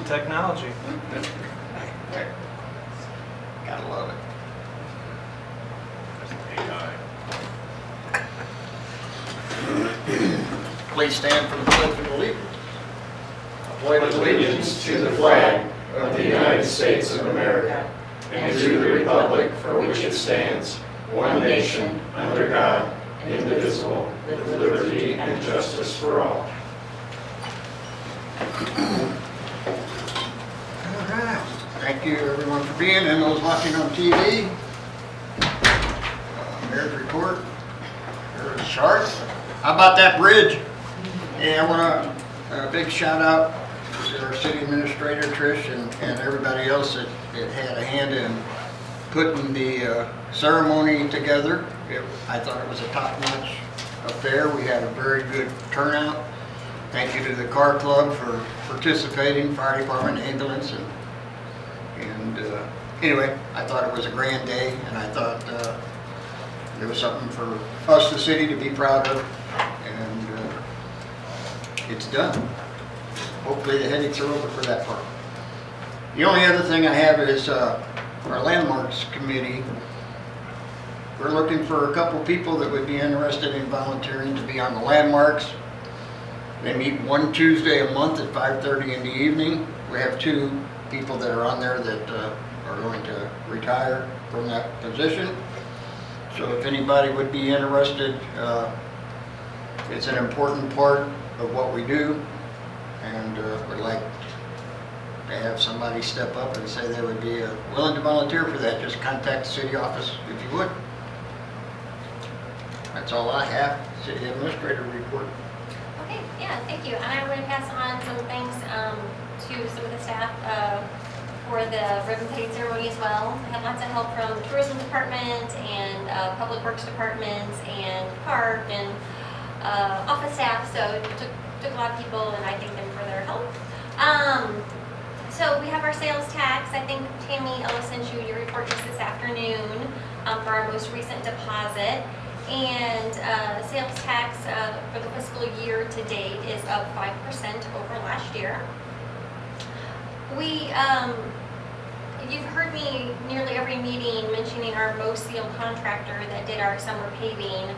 technology. Gotta love it. Please stand for the Pledge of Allegiance. I pledge allegiance to the flag of the United States of America and to the republic for which it stands, one nation, under God, indivisible, with liberty and justice for all. All right. Thank you everyone for being and those watching on TV. Mayor's report. There's Sharks. How about that bridge? Yeah, I want a big shout out to our city administrator Trish and everybody else that had a hand in putting the ceremony together. I thought it was a top-notch affair. We had a very good turnout. Thank you to the car club for participating, fire department, ambulance, and anyway, I thought it was a grand day, and I thought there was something for us, the city, to be proud of, and it's done. Hopefully the headaches are over for that part. The only other thing I have is our landmarks committee. We're looking for a couple people that would be interested in volunteering to be on the landmarks. They meet one Tuesday a month at 5:30 in the evening. We have 2 people that are on there that are going to retire from that position. So if anybody would be interested, it's an important part of what we do, and we'd like to have somebody step up and say they would be willing to volunteer for that. Just contact the city office if you would. That's all I have. City administrator report. Okay, yeah, thank you. And I would pass on some thanks to some of the staff for the ribbon cutting ceremony as well. I had lots of help from the tourism department and public works department and park and office staff. So it took a lot of people, and I thank them for their help. So we have our sales tax. I think Tammy Ellis sent you your report just this afternoon for our most recent deposit. And sales tax for the fiscal year to date is up 5% over last year. You've heard me nearly every meeting mentioning our Mow Seal contractor that did our summer paving.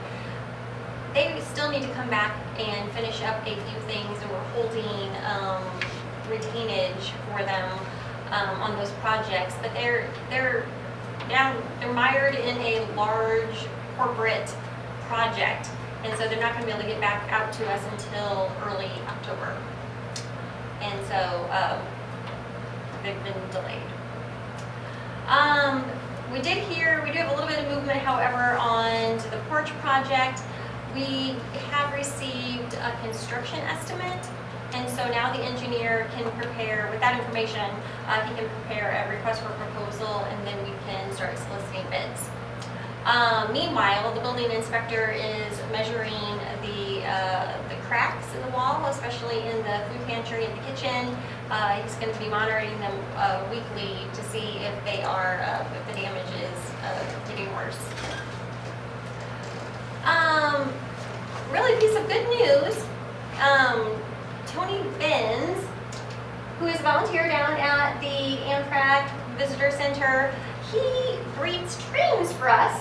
They still need to come back and finish up a few things, and we're holding retainage for them on those projects. But they're mired in a large corporate project, and so they're not going to be able to get back out to us until early October, and so they've been delayed. We do have a little bit of movement, however, on to the porch project. We have received a construction estimate, and so now the engineer can prepare, with that information, he can prepare a request for proposal, and then we can start soliciting bids. Meanwhile, the building inspector is measuring the cracks in the wall, especially in the food pantry and the kitchen. He's going to be monitoring them weekly to see if if the damage is getting worse. Really, piece of good news. Tony Benz, who is a volunteer down at the Amtrak Visitor Center, he breeds trains for us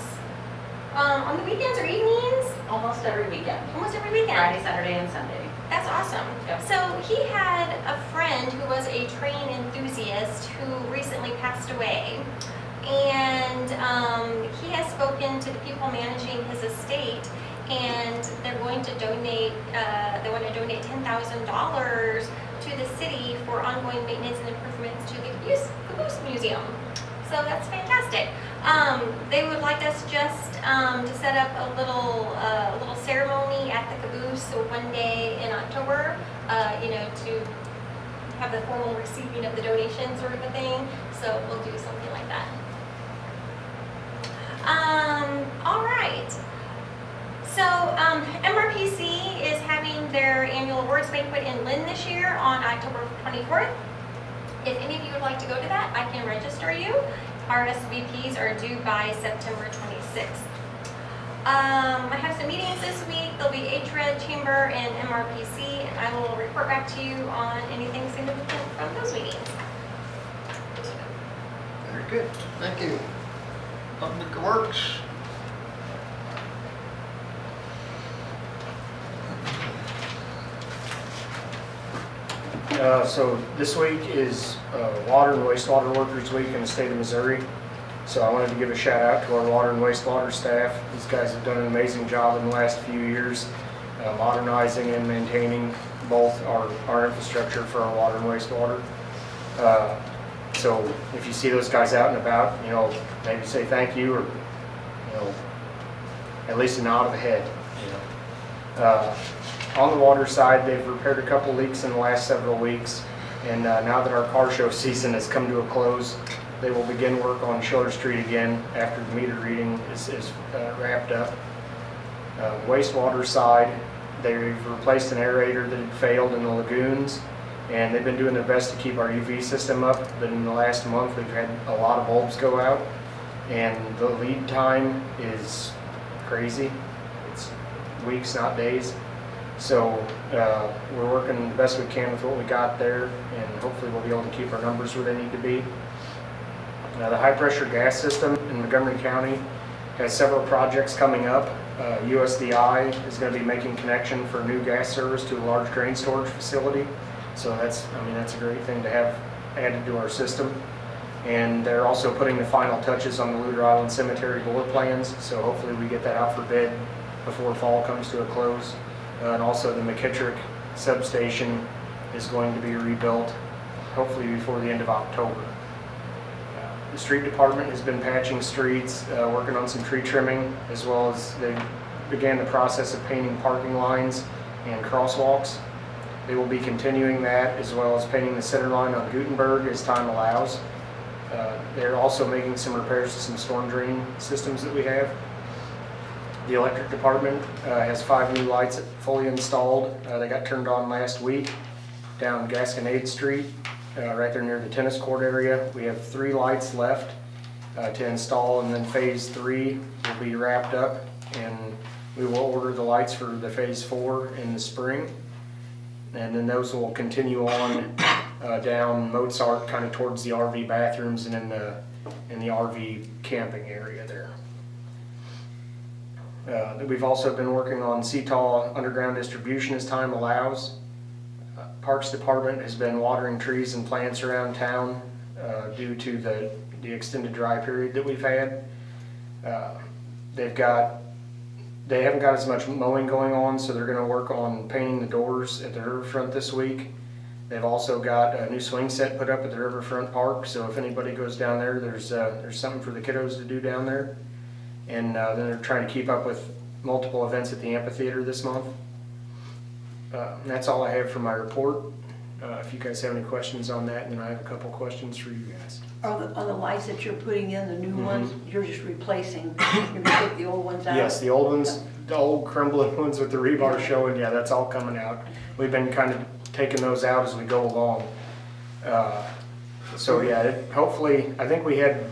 on the weekends or evenings. Almost every weekend. Almost every weekend. Friday, Saturday, and Sunday. That's awesome. Yep. So he had a friend who was a train enthusiast who recently passed away. And he has spoken to the people managing his estate, and they're going to donate, they want to donate $10,000 to the city for ongoing maintenance and improvements to the Caboose Museum. So that's fantastic. They would like us just to set up a little ceremony at the Caboose one day in October, to have the formal receiving of the donation sort of a thing. So we'll do something like that. All right. So MRPC is having their annual awards banquet in Lynn this year on October 24th. If any of you would like to go to that, I can register you. RSVPs are due by September 26th. I have some meetings this week. There'll be HRED, Chamber, and MRPC, and I will report back to you on anything significant from those meetings. Good, thank you. Public Works. So this week is Water and Wastewater Workers Week in the state of Missouri. So I wanted to give a shout out to our water and wastewater staff. These guys have done an amazing job in the last few years modernizing and maintaining both our infrastructure for our water and wastewater. So if you see those guys out and about, maybe say thank you, or at least a nod of the head. On the water side, they've repaired a couple leaks in the last several weeks, and now that our car show season has come to a close, they will begin work on Schiller Street again after the meter reading is wrapped up. Wastewater side, they've replaced an aerator that had failed in the lagoons, and they've been doing their best to keep our UV system up, but in the last month we've had a lot of bulbs go out, and the lead time is crazy. It's weeks, not days. So we're working the best we can with what we got there, and hopefully we'll be able to keep our numbers where they need to be. The high pressure gas system in Montgomery County has several projects coming up. USDI is going to be making connection for new gas service to a large grain storage facility. So that's a great thing to have added to our system. And they're also putting the final touches on the Luder Island Cemetery bore plans. So hopefully we get that out for bid before fall comes to a close. And also the McKittrick substation is going to be rebuilt, hopefully before the end of October. The street department has been patching streets, working on some tree trimming, as well as they began the process of painting parking lines and crosswalks. They will be continuing that, as well as painting the center line on Gutenberg as time allows. They're also making some repairs to some storm drain systems that we have. The electric department has 5 new lights fully installed. They got turned on last week down Gasconade Street, right there near the tennis court area. We have 3 lights left to install, and then phase 3 will be wrapped up, and we will order the lights for the phase 4 in the spring. And then those will continue on down Mozart, kind of towards the RV bathrooms and in the RV camping area there. We've also been working on CTAL underground distribution as time allows. Parks Department has been watering trees and plants around town due to the extended dry period that we've had. They haven't got as much mowing going on, so they're going to work on painting the doors at the riverfront this week. They've also got a new swing set put up at the riverfront park, so if anybody goes down there, there's something for the kiddos to do down there. And then they're trying to keep up with multiple events at the amphitheater this month. And that's all I have for my report. If you guys have any questions on that, and then I have a couple questions for you guys. Are the lights that you're putting in, the new ones, you're just replacing? You're gonna take the old ones out? Yes, the old ones, the old crumbling ones with the rebar showing, yeah, that's all coming out. We've been kind of taking those out as we go along. So yeah, hopefully, I think we had,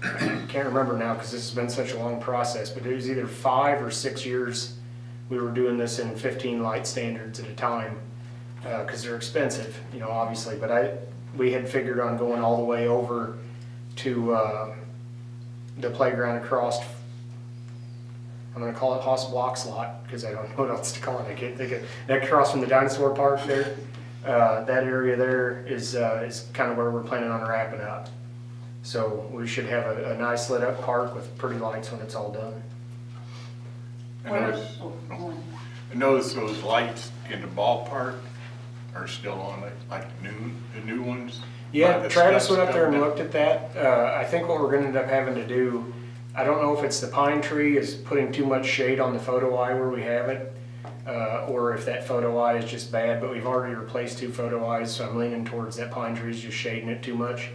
I can't remember now because this has been such a long process, but it was either 5 or 6 years we were doing this in 15 light standards at a time, because they're expensive, obviously, but we had figured on going all the way over to the playground across, I'm going to call it Haas Blocks lot, because I don't know what else to call it. I can't think of that. Across from the dinosaur park there, that area there is kind of where we're planning on wrapping up. So we should have a nice lit up park with pretty lights when it's all done. I noticed those lights in the ballpark are still on, like the new ones. Yeah, Travis went up there and looked at that. I think what we're going to end up having to do, I don't know if it's the pine tree is putting too much shade on the photo eye where we have it, or if that photo eye is just bad, but we've already replaced 2 photo eyes, so I'm leaning towards that pine tree is just shading it too much.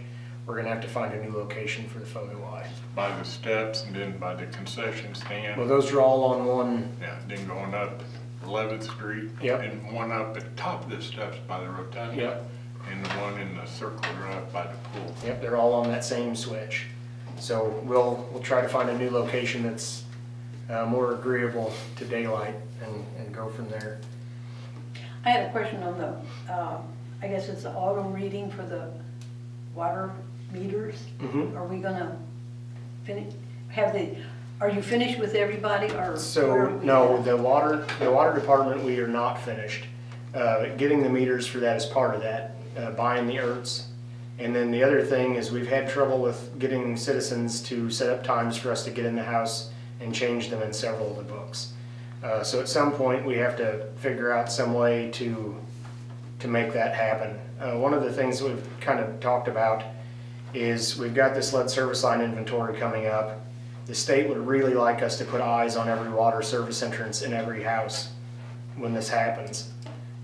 We're going to have to find a new location for the photo eye. By the steps and then by the concession stand. Well, those are all on one. Yeah, then going up 11th Street. Yep. And one up at the top of the steps by the rotunda. Yep. And the one in the circle drive by the pool. Yep, they're all on that same switch. So we'll try to find a new location that's more agreeable to daylight and go from there. I had a question on the, I guess it's the auto reading for the water meters? Mhm. Are we gonna finish, are you finished with everybody or? where So, are we no, at? the water department, we are not finished. Getting the meters for that is part of that, buying the ERTs. And then the other thing is we've had trouble with getting citizens to set up times for us to get in the house and change them in several of the books. So at some point, we have to figure out some way to make that happen. One of the things that we've kind of talked about is we've got this lead service line inventory coming up. The state would really like us to put eyes on every water service entrance in every house when this happens.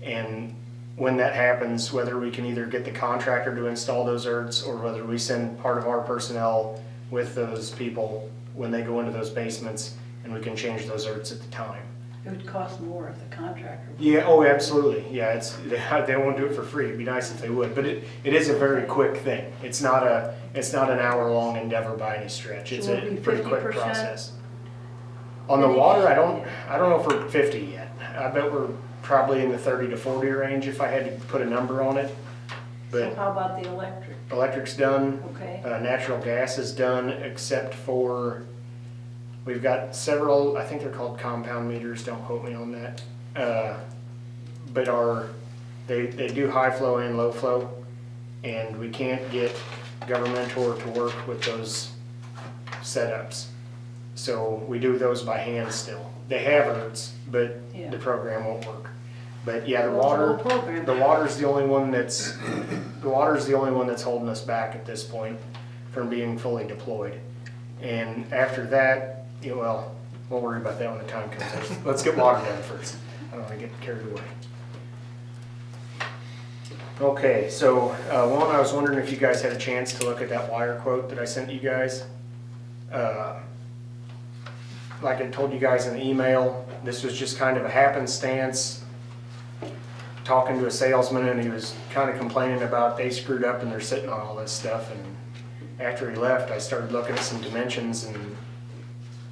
And when that happens, whether we can either get the contractor to install those ERTs or whether we send part of our personnel with those people when they go into those basements and we can change those ERTs at the time. It would cost more if the contractor. Yeah, oh, absolutely. Yeah, they won't do it for free. It'd be nice if they would, but it is a very quick thing. It's not an hour-long endeavor by any stretch. It's So it'll a be pretty quick 50%? process. On the water, I don't know if we're 50 yet. I bet we're probably in the 30 to 40 range if I had to put a number on it. So But how about the electric? electric's done. Okay. Natural gas is done, except for, we've got several, I think they're called compound meters, don't quote me on that. But they do high flow and low flow, and we can't get Governmentor to work with those setups. So we do those by hand still. They have ERTs, but Yeah. the program won't work. But yeah, the Well, it's a water, whole program. the water's the only one that's holding us back at this point from being fully deployed. And after that, well, we'll worry about that when the time comes. Let's get water done first. I don't want to get carried away. Okay, so one, I was wondering if you guys had a chance to look at that wire quote that I sent you guys. Like I told you guys in the email, this was just kind of a happenstance. Talking to a salesman, and he was kind of complaining about they screwed up and they're sitting on all this stuff. And after he left, I started looking at some dimensions, and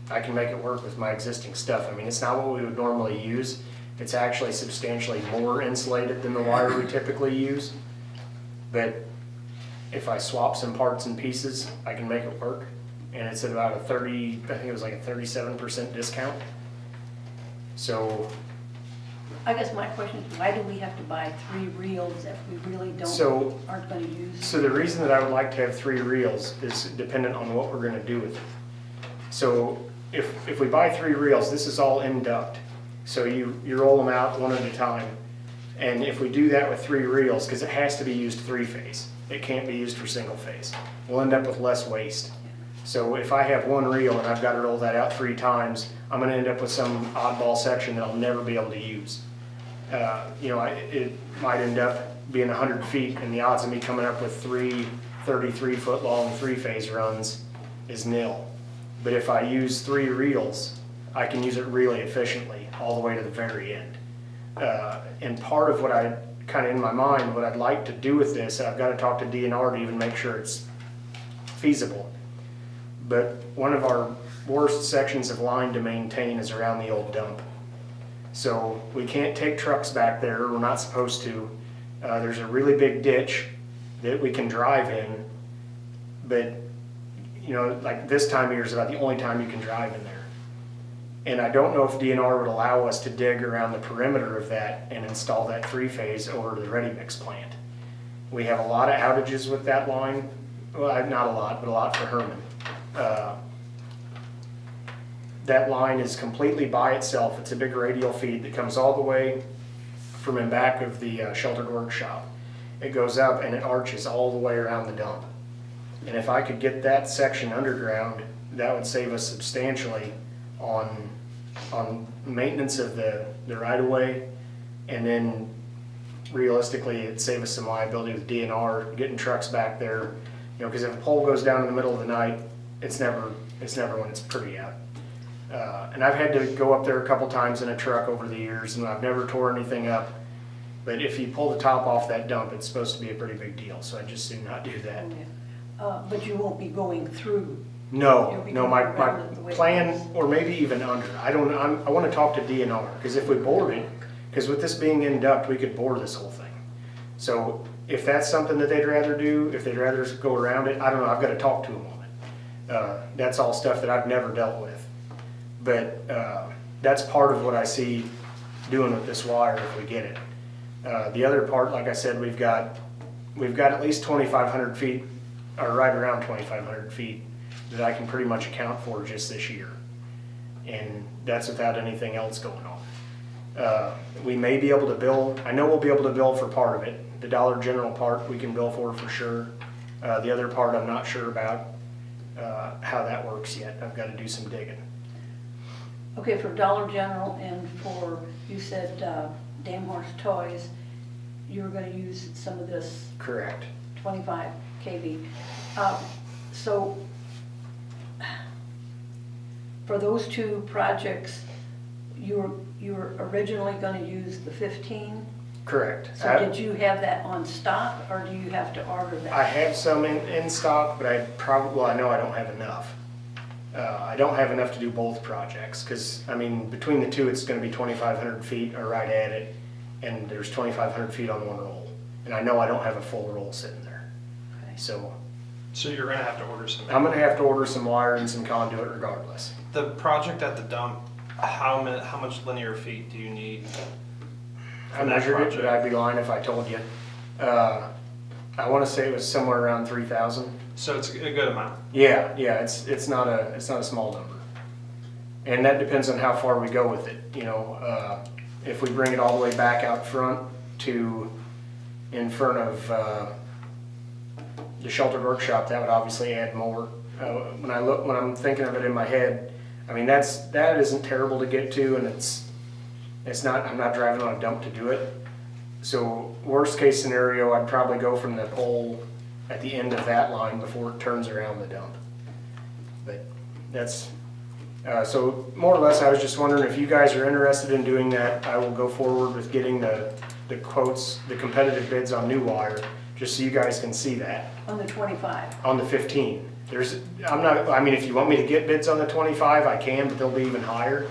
I can make it work with my existing stuff. I mean, it's not what we would normally use. It's actually substantially more insulated than the wire we typically use. But if I swap some parts and pieces, I can make it work. And it's at about I think it was like a 37% discount. So I guess my question is, why do we have to buy 3 reels if we really aren't gonna use? So the reason that I would like to have 3 reels is dependent on what we're gonna do with it. So if we buy 3 reels, this is all induct. So you roll them out one at a time. And if we do that with 3 reels, because it has to be used 3-phase, it can't be used for single phase, we'll end up with less waste. So if I have 1 reel and I've got to roll that out 3 times, I'm gonna end up with some oddball section that I'll never be able to use. It might end up being 100 feet, and the odds of me coming up with 3 33-foot long 3-phase runs is nil. But if I use 3 reels, I can use it really efficiently all the way to the very end. And part of what I kind of in my mind, what I'd like to do with this, I've got to talk to DNR to even make sure it's feasible. But one of our worst sections of line to maintain is around the old dump. So we can't take trucks back there, we're not supposed to. There's a really big ditch that we can drive in, but like this time of year is about the only time you can drive in there. And I don't know if DNR would allow us to dig around the perimeter of that and install that 3-phase over to the ready mix plant. We have a lot of outages with that line. Well, not a lot, but a lot for Hermann. That line is completely by itself. It's a big radial feed that comes all the way from in back of the sheltered workshop. It goes up and it arches all the way around the dump. And if I could get that section underground, that would save us substantially on maintenance of the right-of-way, and then realistically it'd save us some liability with DNR getting trucks back there, because if a pole goes down in the middle of the night, it's never when it's pretty out. And I've had to go up there a couple times in a truck over the years, and I've never tore anything up. But if you pull the top off that dump, it's supposed to be a pretty big deal, so I just do not do that. But you won't be going through. No, You'll be my going around the way it plan, is. or maybe even under. I want to talk to DNR, because if we bored it, because with this being induct, we could bore this whole thing. So if that's something that they'd rather do, if they'd rather go around it, I don't know, I've got to talk to them on it. That's all stuff that I've never dealt with. But that's part of what I see doing with this wire if we get it. The other part, like I said, we've got at least 2,500 feet, or right around 2,500 feet, that I can pretty much account for just this year. And that's without anything else going on. We may be able to bill, I know we'll be able to bill for part of it. The Dollar General part we can bill for sure. The other part I'm not sure about how that works yet. I've got to do some digging. Okay, for Dollar General and for, you said Damn Horse Toys, you were gonna use some of this Correct. 25 kV. So for those two projects, you were originally gonna use the 15? Correct. So did you have that on stock, or do you have to order that? I have some in stock, but I know I don't have enough. I don't have enough to do both projects, because, I mean, between the two, it's gonna be 2,500 feet, or right at it, and there's 2,500 feet on one roll. And I know I don't have a full roll sitting there. Okay. So So you're gonna have to order some. I'm gonna have to order some wire and some conduit regardless. The project at the dump, how much linear feet do you need? I measured it, but I'd be lying if I told you. I wanna say it was somewhere around 3,000. So it's a good amount. Yeah, it's not a small number. And that depends on how far we go with it, you know. If we bring it all the way back out front to in front of the sheltered workshop, that would obviously add more. When I'm thinking of it in my head, I mean that isn't terrible to get to, and it's not. I'm not driving on a dump to do it. So worst case scenario, I'd probably go from the pole at the end of that line before it turns around the dump. But that's, so more or less I was just wondering if you guys are interested in doing that. I will go forward with getting the quotes, the competitive bids on new wire, just so you guys can see that. On the 25? On the 15. I mean, if you want me to get bids on the 25, I can, but they'll be even higher.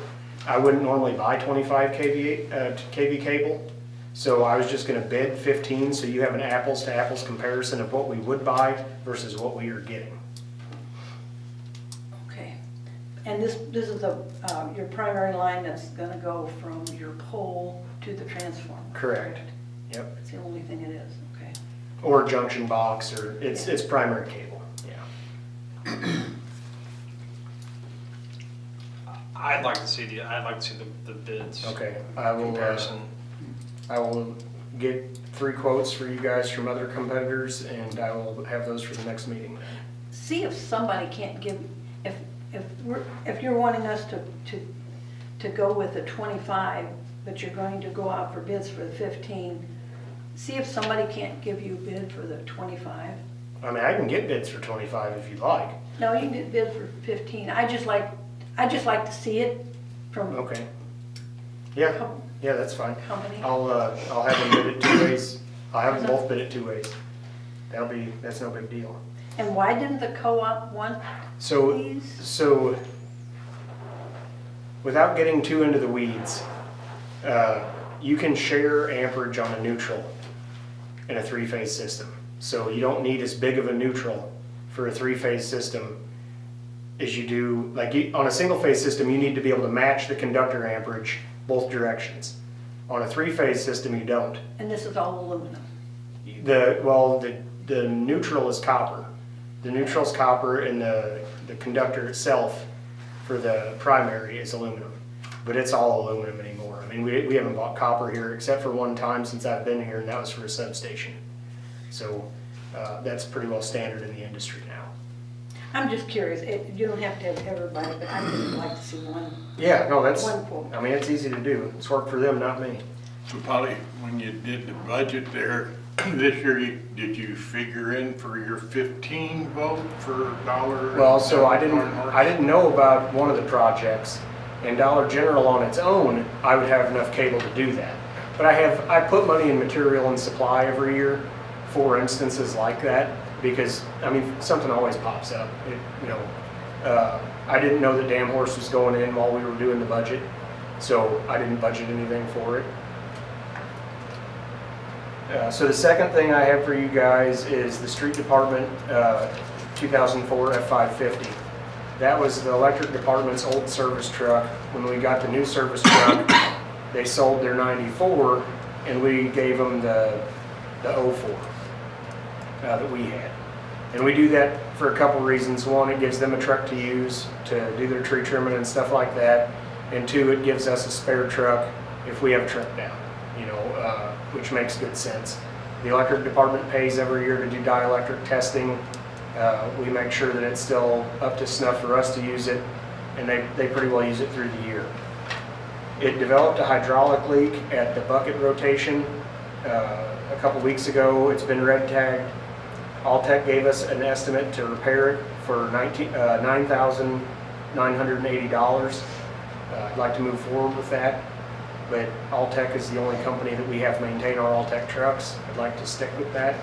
I wouldn't normally buy 25 kV cable. So I was just gonna bid 15, so you have an apples to apples comparison of what we would buy versus what we are getting. Okay. And this is your primary line that's gonna go from your pole to the transformer? Correct. Yep. That's the only thing it is, okay. Or junction box, or it's primary cable, yeah. I'd like to see the bids. Okay, Comparison. I will get 3 quotes for you guys from other competitors, and I will have those for the next meeting. See if somebody can't give, if you're wanting us to go with the 25, but you're going to go out for bids for the 15, see if somebody can't give you a bid for the 25. I mean, I can get bids for 25 if you'd like. No, you can get bid for 15. I just like to see it from Okay. Yeah, that's fine. company. I'll have them bid it 2 ways. I'll have them both bid it 2 ways. That's no big deal. And why didn't the co-op want So, these? so without getting too into the weeds, you can share amperage on a neutral in a 3-phase system. So you don't need as big of a neutral for a 3-phase system as you do, on a single-phase system, you need to be able to match the conductor amperage both directions. On a 3-phase system, you don't. And this is all aluminum. The neutral is copper. The neutral's copper, and the conductor itself for the primary is aluminum. But it's all aluminum anymore. I mean, we haven't bought copper here except for one time since I've been here, and that was for a substation. So that's pretty well standard in the industry now. I'm just curious. You don't have to have everybody, but I'd just like to see one. Yeah, no, that's, One quote. I mean, it's easy to do. It's work for them, not me. So Polly, when you did the budget there, this year, did you figure in for your 15 vote for dollar? Well, so I didn't know about one of the projects, and Dollar General on its own, I would have enough cable to do that. But I put money in material and supply every year for instances like that, because, I mean, something always pops up. I didn't know that Damn Horse was going in while we were doing the budget, so I didn't budget anything for it. So the second thing I have for you guys is the street department 2004 F550. That was the electric department's old service truck. When we got the new service truck, they sold their 94 and we gave them the 04 that we had. And we do that for a couple reasons. One, it gives them a truck to use to do their tree trimming and stuff like that. And two, it gives us a spare truck if we have a truck down, which makes good sense. The electric department pays every year to do dielectric testing. We make sure that it's still up to snuff for us to use it, and they pretty well use it through the year. It developed a hydraulic leak at the bucket rotation a couple weeks ago. It's been red tagged. Alltech gave us an estimate to repair it for $9,980. I'd like to move forward with that, but Alltech is the only company that we have maintain our Alltech trucks. I'd like to stick with that.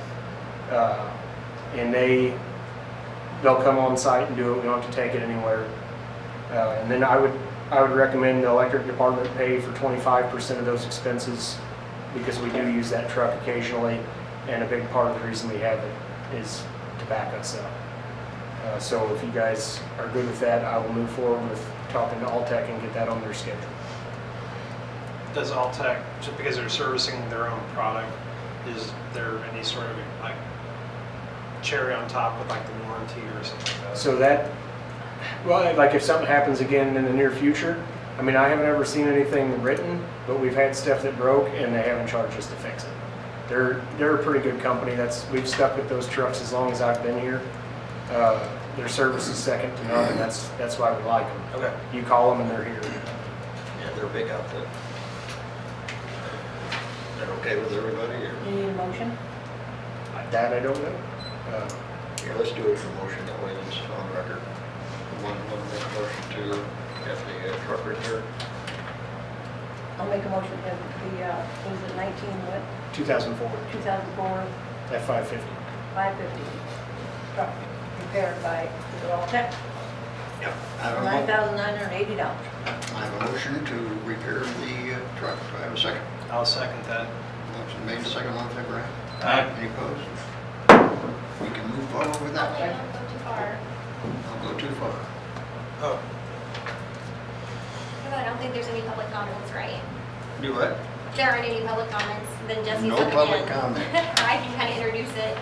And they'll come on site and do it. We don't have to take it anywhere. And then I would recommend the electric department pay for 25% of those expenses because we do use that truck occasionally, and a big part of the reason we have it is to back us up. So if you guys are good with that, I will move forward with talking to Alltech and get that on their schedule. Does Alltech, just because they're servicing their own product, is there any sort of like cherry on top with like the warranty or something like that? So that, well, like if something happens again in the near future, I mean, I haven't ever seen anything written, but we've had stuff that broke and they haven't charged us to fix it. They're a pretty good company. We've stuck with those trucks as long as I've been here. Their service is second to none, and that's why we like them. Okay. You call them and they're here. Yeah, they're a big outfit. They're okay with everybody, or? You need a motion? That I don't know. Yeah, let's do it for motion, that way it's on record. One make a motion to get the truck repaired. I'll make a motion that was it 2004 2004, F550. 550 truck repaired by Alltech, Yep. I have a mo- $9,980. I have a motion to repair the truck. Do I have a second? I'll second that. Motion made, second, all in favor, aye? Aye. Any opposed? We can move forward with that. Don't go too far. I'll go too far. Oh, I don't think there's any public comments, right? Do what? There aren't any public comments, then Jesse's No up again. public comment. I can kind of introduce it.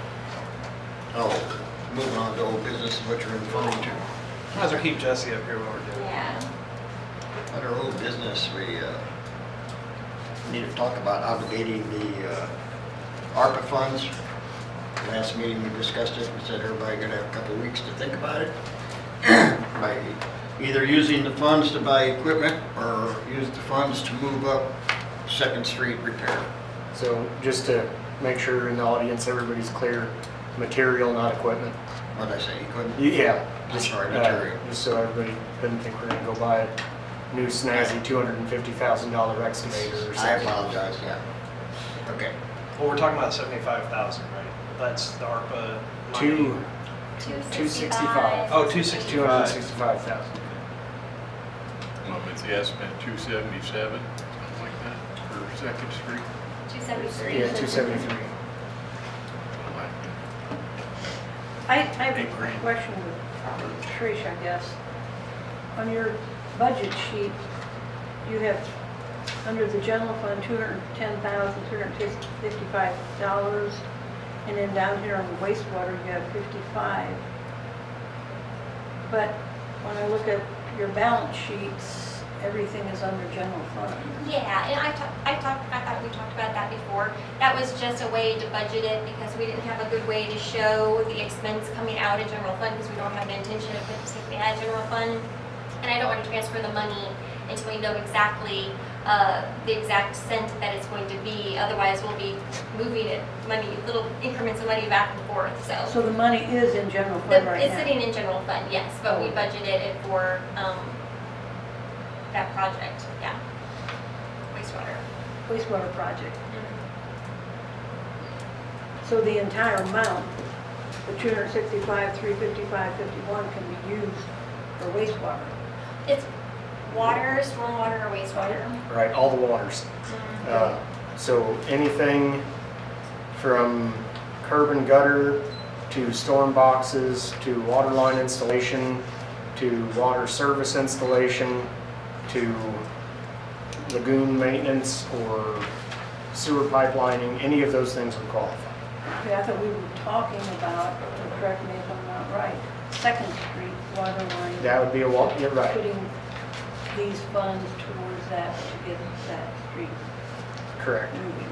Oh, moving on to old business is what you're referring to. might as well keep Jesse up here while we're doing it. Yeah. Under old business, we need to talk about obligating the ARPA funds. Last meeting we discussed it, we said everybody gonna have a couple of weeks to think about it. By either using the funds to buy equipment or use the funds to move up Second Street repair. So just to make sure in the audience everybody's clear, material, not equipment. What'd I say, equipment? Yeah. I'm sorry, material. Just so everybody doesn't think we're gonna go buy a new snazzy $250,000 excavator or I something. apologize, yeah. Okay. Well, we're talking about 75,000, right? That's the ARPA money. 265. Oh, 265. 265,000. Well, it's the estimate 277, something like that, for Second Street. 273. Yeah, 273. I have a Agree. question with Trish, I guess. On your budget sheet, you have, under the general fund, $210,255, and then down here on the wastewater, you have 55. But when I look at your balance sheets, everything is under general fund. Yeah, and I thought we talked about that before. That was just a way to budget it because we didn't have a good way to show the expense coming out of general fund because we don't have the intention of taking it out of general fund. And I don't want to transfer the money until we know exactly the exact cent that it's going to be. Otherwise, we'll be moving it little increments of money back and forth. So the money is in general fund right now? It's sitting in general fund, yes, but we budgeted it for that project, yeah. Wastewater. Wastewater project. So the entire amount, the 265, 355, 51 can be used for wastewater. It's water, stormwater, or wastewater. Right, all the waters. So anything from curb and gutter to storm boxes to water line installation to water service installation to lagoon maintenance or sewer pipelining, any of those things would qualify. Okay, I thought we were talking about, and correct me if I'm not right, Second Street water line. That would be you're right, Putting these funds towards that to get that street correct. moving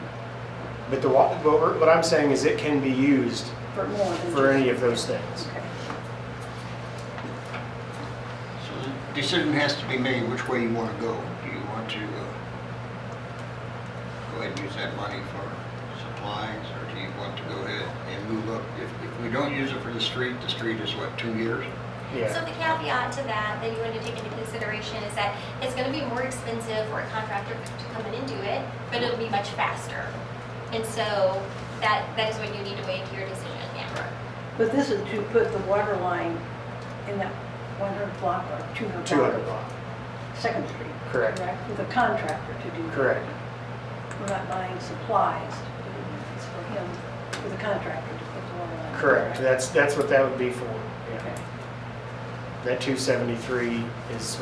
But what I'm saying is it can be used for more than for just- any of those things. Okay. So the decision has to be made which way you want to go. Do you want to go ahead and use that money for supplies, or do you want to go ahead and move up? If we don't use it for the street is what, 2 years? So Yeah, the caveat to that you want to take into consideration is that it's going to be more expensive for a contractor to come in and do it, but it'll be much faster. And so that is what you need to weigh into your decision, yeah. But this is to put the water line in that 100 block or 200 block? 200 block, Second Street. Correct. With a contractor to do that. correct. We're not buying supplies, it's for him, for the contractor to put the water line. in. Correct, that's what that would be for. Yeah. Okay. That 273 is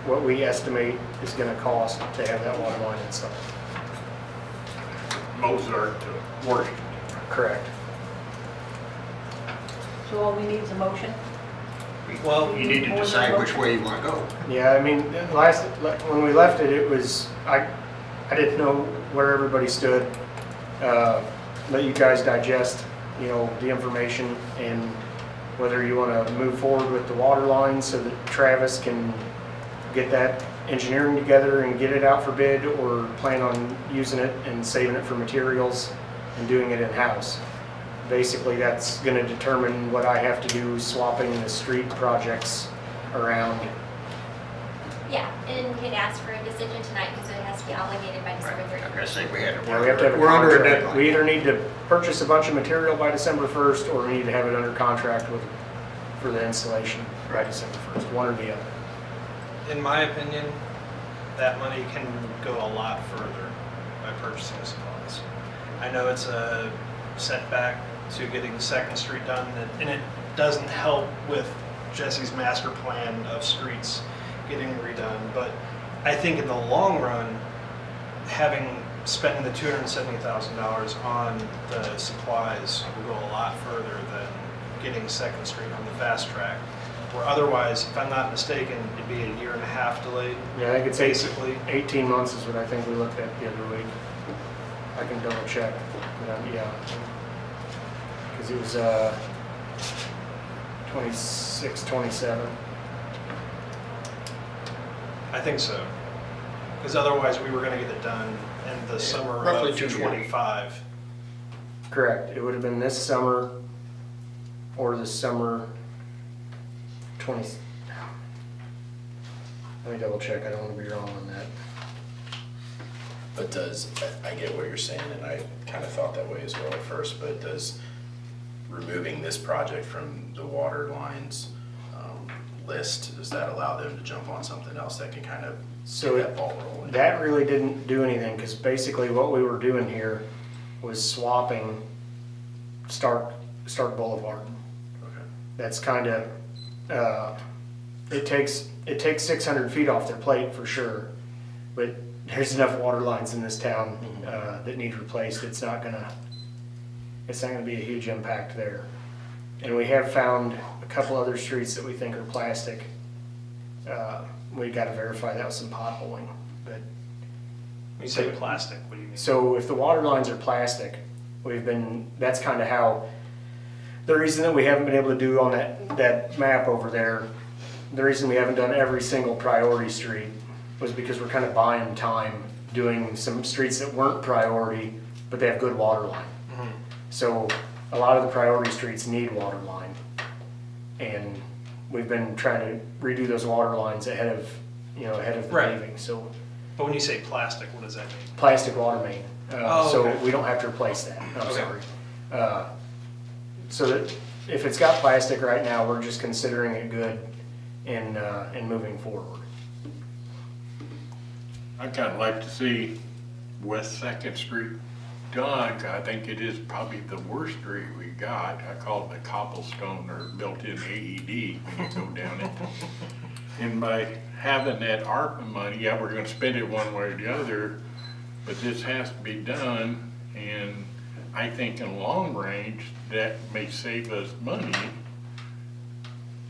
what we estimate is gonna cost to have that water line installed. Mozart to Washington. Correct. So all we need is a motion? Well, You need to decide which way you want to go. Yeah, I mean, when we left it, it was, I didn't know where everybody stood. Let you guys digest, the information and whether you want to move forward with the water line so that Travis can get that engineering together and get it out for bid, or plan on using it and saving it for materials and doing it in-house. Basically, that's going to determine what I have to do swapping the street projects around. Yeah, and we had asked for a decision tonight because it has to be obligated by December Like I 31st. say, we had Yeah, we have to have a we're under a contract. deadline. We either need to purchase a bunch of material by December 1st, or we need to have it under contract for the installation by December 1st, one or the other. in my opinion, that money can go a lot further by purchasing supplies. I know it's a setback to getting Second Street done, and it doesn't help with Jesse's master plan of streets getting redone, but I think in the long run, spending the $270,000 on the supplies will go a lot further than getting Second Street on the fast track. Where otherwise, if I'm not mistaken, it'd be a 1.5 year delayed. Yeah, I think it's Basically. 18 months is what I think we looked at the other week. I can double check, yeah. Because it was 26, 27. I think so. Because otherwise, we were going to get it done in the summer roughly of 2 years. 25. Correct, it would have been this summer or the summer 20. Let me double check, I don't want to be wrong on that. But I get what you're saying, and I kind of thought that way as well at first, but does removing this project from the water lines list, does that allow them to jump on something else that can kind of So get that ball rolling? that really didn't do anything, because basically what we were doing here was swapping Stark Boulevard. Okay. That's kind of, it takes 600 feet off their plate for sure, but there's enough water lines in this town that need replaced. It's not gonna be a huge impact there. And we have found a couple other streets that we think are plastic. We got to verify that with some potholing, but. When you say plastic, what do you mean? So if the water lines are plastic, that's kind of how, the reason that we haven't been able to do on that map over there, the reason we haven't done every single priority street was because we're kind of buying time doing some streets that weren't priority, but they have good water line. Mhm. So a lot of the priority streets need water line. And we've been trying to redo those water lines ahead of the Right. paving, so. But when you say plastic, what does that mean? Plastic water main. Oh, So okay. we don't have to replace that, I'm Okay. sorry. So that if it's got plastic right now, we're just considering it good in moving forward. I'd kind of like to see West Second Street done, I think it is probably the worst street we got. I call it the cobblestone or built-in AED when you go down it. And by having that ARPA money, yeah, we're gonna spend it one way or the other, but this has to be done, and I think in long range, that may save us money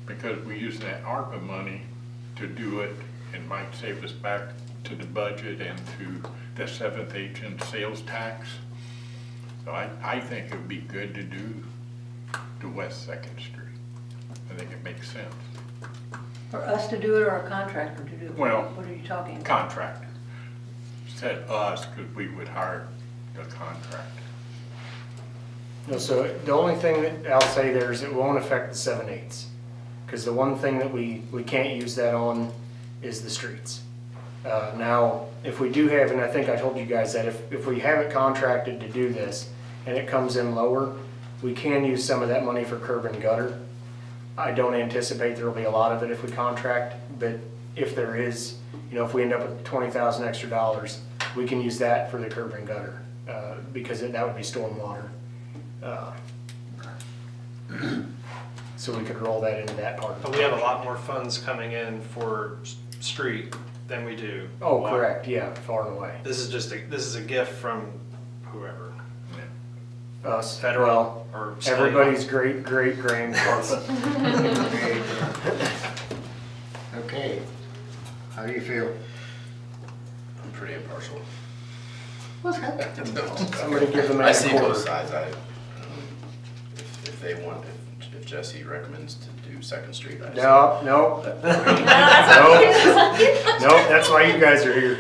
because we use that ARPA money to do it, and might save us back to the budget and to the 7th agent sales tax. So I think it would be good to do the West 2nd Street. I think it makes sense. For us to do it or a contractor to do it? Well, What are you talking about? Contractor. Said us, because we would hire the contractor. No, so the only thing that I'll say there is it won't affect the 7/8. Because the one thing that we can't use that on is the streets. Now, if we do have, and I think I told you guys that if we have it contracted to do this and it comes in lower, we can use some of that money for curb and gutter. I don't anticipate there'll be a lot of it if we contract, but if there is, if we end up with $20,000 extra dollars, we can use that for the curb and gutter, because that would be stormwater. So we could roll that into that part. But we have a lot more funds coming in for street than we do. Oh, water. correct, yeah, far and away. This is a gift from whoever, Us, federal or state. everybody's great grandkids. Okay, how do you feel? I'm pretty impartial. What's happening? Somebody give them I a see quarter. both sides. If they want, if Jesse recommends to do 2nd Street, I No, No, that's no, that's why you guys are here.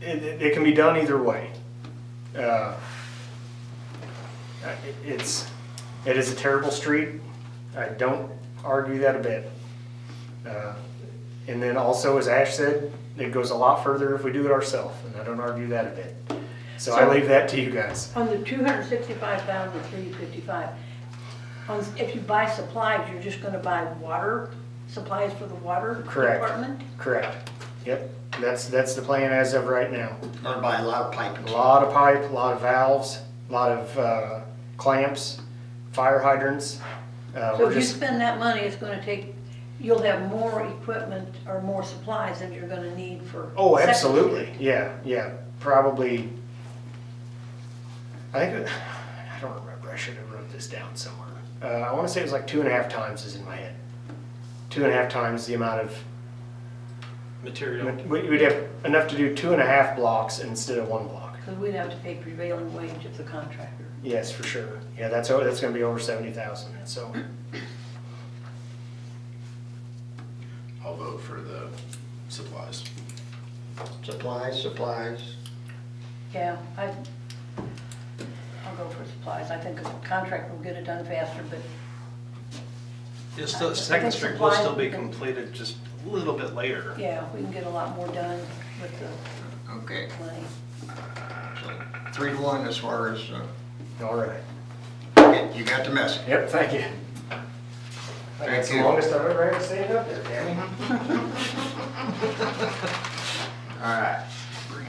It can be done either way. It is a terrible street. I don't argue that a bit. And then also, as Ash said, it goes a lot further if we do it ourselves, and I don't argue that a bit. So I leave that to you guys. On the 265,355, if you buy supplies, you're just gonna buy water, supplies for the water Correct. department? Correct. Yep, that's the plan as of right now. Gonna buy a lot of pipe. A lot of pipe, a lot of valves, a lot of clamps, fire hydrants. So We're if you just, spend that money, it's gonna take, you'll have more equipment or more supplies than you're gonna need for. oh, Second absolutely, Street. yeah, probably. I don't remember, I should have wrote this down somewhere. I wanna say it was like 2.5 times is in my head. 2.5 times the amount of, Material. we'd have enough to do 2.5 blocks instead of 1 block. Because we'd have to pay prevailing wage of the contractor. Yes, for sure. Yeah, that's gonna be over 70,000, so. I'll vote for the supplies. Supplies. Yeah, I'll go for supplies. I think a contract will get it done faster, but It's still, I Second think Street will supplies still be we can- completed just a little bit later. yeah, we can get a lot more done with the Okay, money. so 3-1 as far as, All right. you got the message. Yep, thank you. That's the you. longest I've ever had to stand up there, Danny. All right.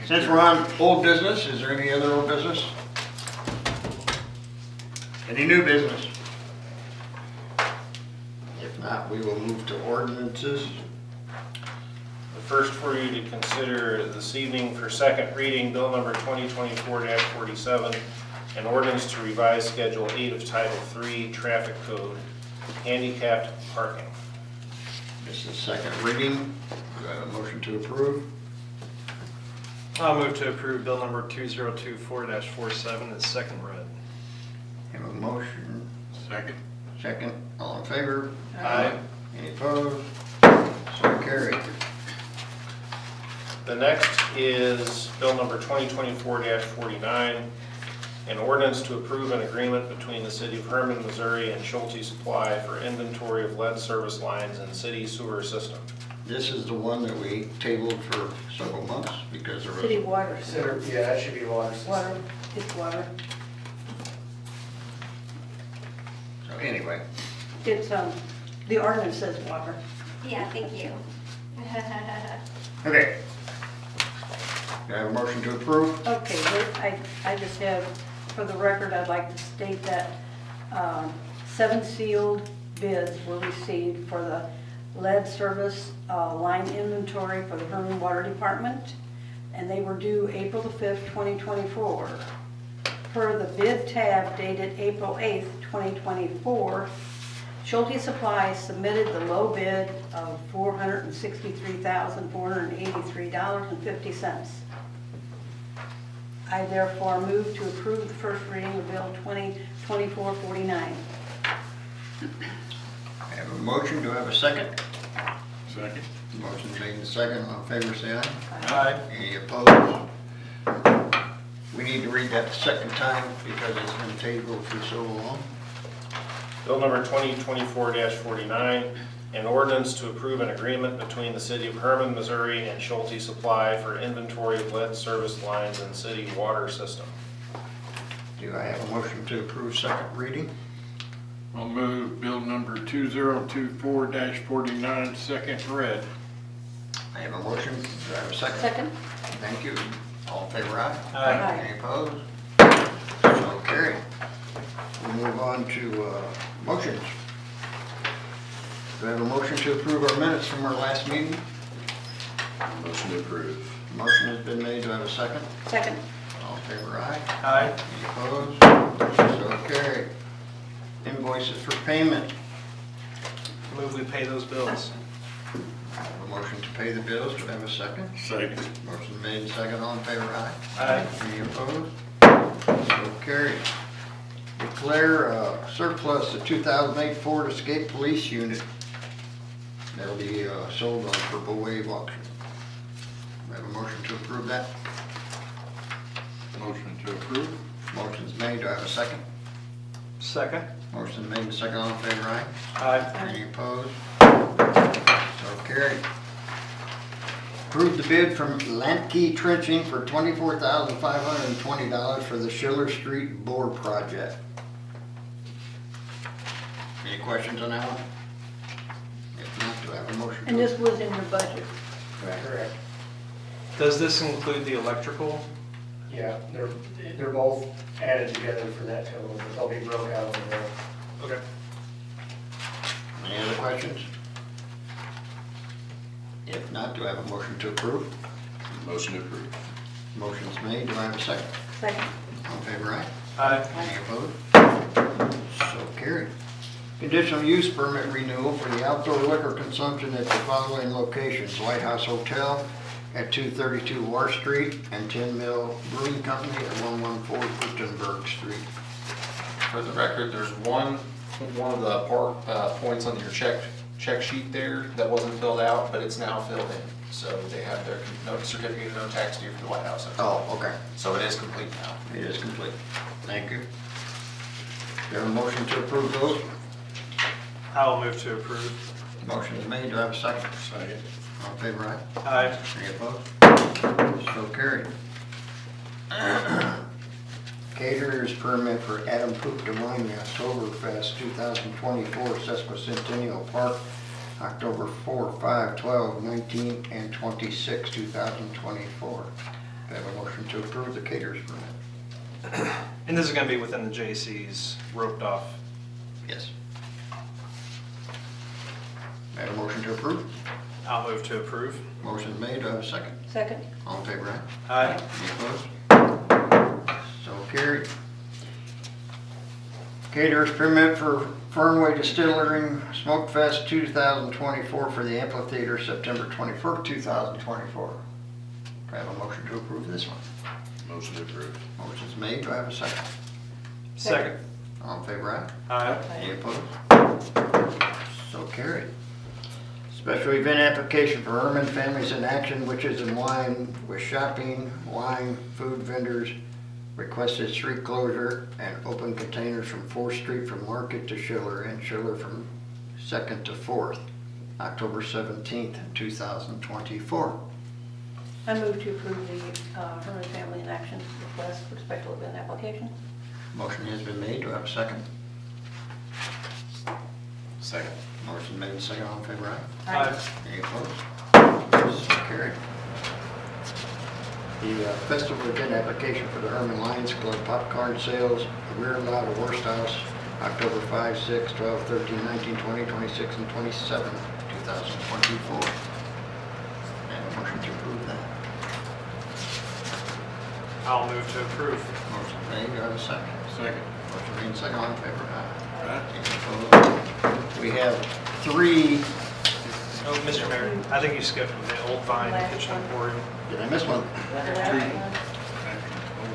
Since we're on old business, is there any other old business? Any new business? If not, we will move to ordinances. The first for you to consider this evening for second reading, bill number 2024-47, an ordinance to revise Schedule 8 of Title 3 Traffic Code, handicapped parking. This is second reading. Do I have a motion to approve? I'll move to approve bill number 2024-47 as second read. Have a motion, Second. all in favor? Aye. Any opposed? So carried. The next is bill number 2024-49, an ordinance to approve an agreement between the city of Hermann, Missouri and Schulte Supply for inventory of lead service lines in city sewer system. This is the one that we tabled for several months because there City was, water. Yeah, that should be water system. Water, it's water. so anyway. It's, the ordinance says water. Yeah, thank you. Okay. Do I have a motion to approve? Okay, I just have, for the record, I'd like to state that 7 sealed bids were received for the lead service line inventory for the Hermann Water Department, and they were due April the 5th, 2024. Per the bid tab dated April 8th, 2024, Schulte Supply submitted the low bid of $463,483.50. I therefore move to approve the first reading of Bill 2024-49. I have a motion, do I have a second? Second. Motion made and second, all in favor say aye. Aye. Any opposed? We need to read that the second time because it's been tabled for so long. Bill number 2024-49, an ordinance to approve an agreement between the City of Hermann, Missouri and Schulte Supply for inventory of lead service lines in city water system. Do I have a motion to approve second reading? I'll move bill number 2024-49, second read. I have a motion, do I have a second? Second? Thank you. All in favor, aye? Aye. Any opposed? So carried. We'll move on to motions. Do I have a motion to approve our minutes from our last meeting? Motion to approve. Motion has been made, do I have a second? Second. All in favor, aye? Aye. Any opposed? So carried. Invoices for payment. Move we pay those bills. I have a motion to pay the bills, do I have a second? Second. Motion made, second, all in favor, aye? Aye. Any opposed? So carried. Declare surplus the 2008 Ford Escape Police Unit. That'll be sold on Purple Wave auction. We have a motion to approve that. Motion to approve. Motion's made, do I have a second? Second. Motion made and second, all in favor, aye? Aye. Any opposed? So carried. Approve the bid from Lantke Trenching for $24,520 for the Schiller Street Bore Project. Any questions on that one? If not, do I have a motion? And this was in your budget. Correct. Does this include the electrical? Yeah, they're both added together for that total, but they'll be broke out over there. Okay. Any other questions? If not, do I have a motion to approve? Motion to approve. Motion's made, do I have a second? Second. All in favor, aye? Aye. Any opposed? So carried. Conditional use permit renewal for the outdoor liquor consumption at the following locations: White House Hotel at 232 War Street and 10 Mill Brewing Company at 114 Gutenberg Street. For the record, there's one of the points on your check sheet there that wasn't filled out, but it's now filled in. So they have their certificate of no tax due for the White House. Oh, okay. So it is complete now. It is complete. Thank you. Do you have a motion to approve those? I'll move to approve. Motion is made. Do I have a second? Second. All in favor, aye? Aye. Any opposed? So carried. Caterers permit for Adam Poop to Wine Oktoberfest 2024 Sesquicentennial Park, October 4, 5, 12, 19, and 26, 2024. Do I have a motion to approve the caterers permit? And this is going to be within the J.C.'s roped off. Yes. Do I have a motion to approve? I'll move to approve. Motion made. Do I have a second? Second. All in favor, aye? Aye. Any opposed? So carried. Caterers permit for Fernway Distilling Smoke Fest 2024 for the amphitheater September 21st, 2024. Do I have a motion to approve this one? Motion to approve. Motion's made. Do I have a second? Second. All in favor, aye? Aye. Any opposed? So carried. Special event application for Hermann Families in Action, which is in wine with shopping, wine, food vendors, requested street closure and open containers from 4th Street from Market to Schiller and Schiller from 2nd to 4th, October 17th, 2024. I move to approve the Hermann Family in Action request for special event application. Motion has been made. Do I have a second? Second. Motion made and second. All in favor, aye? Aye. Any opposed? So carried. The festival event application for the Hermann Lions Club popcorn sales, rear lot of Worst House, October 5, 6, 12, 13, 19, 20, 26, and 27, 2024. And a motion to approve that. I'll move to approve. Motion made, do I have a second? Second. Motion made, second, all in favor? Aye. Any opposed? We have 3, Oh, Mr. Mayor, I think you skipped the Old Vine Last Kitchen one. Emporium. did I miss one?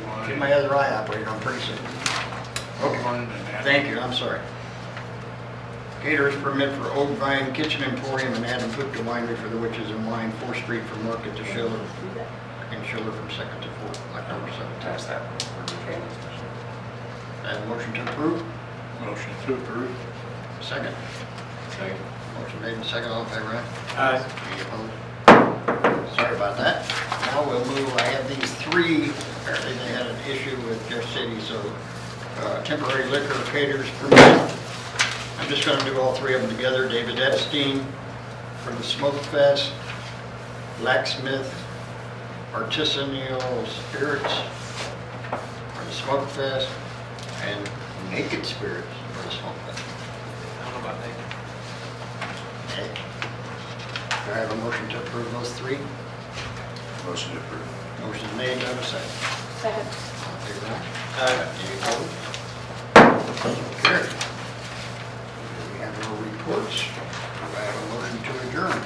Oh, Get my other eye operated on pretty soon. Okay, thank you, I'm sorry. Caterers permit for Old Vine Kitchen Emporium and Adam Gupta Winery for the Witches and Wine, 4th Street from Market to Schiller, and Schiller from 2nd to 4th, October 17th. Pass that one. And motion to approve, Motion to approve. second. Second. Motion made and second, all in favor, aye? Aye. Any opposed? Sorry about that. Now we'll move, I have these 3, apparently they had an issue with Jeff City, so temporary liquor caterers permit. I'm just gonna do all 3 of them together. David Epstein for the Smoke Fest, Blacksmith Artisanal Spirits for the Smoke Fest, and Naked Spirits for the Smoke Fest. I don't know about naked. Okay. Do I have a motion to approve those 3? Motion to approve. Motion made, do I have a second? Second. All in favor, aye? Aye. Any opposed? Motion carried. We have no reports. Do I have a motion to adjourn?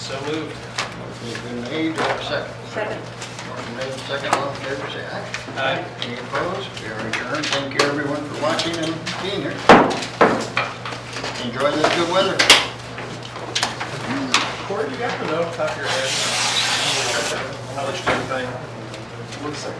So moved. Motion's been made, do I have a second? Second. Motion made, second, all in favor, say aye. Aye. Any opposed? We are adjourned. Thank you everyone for watching and being here. Enjoy this good weather. Corey, you got the note off the top of your head? How much do you think? Looks like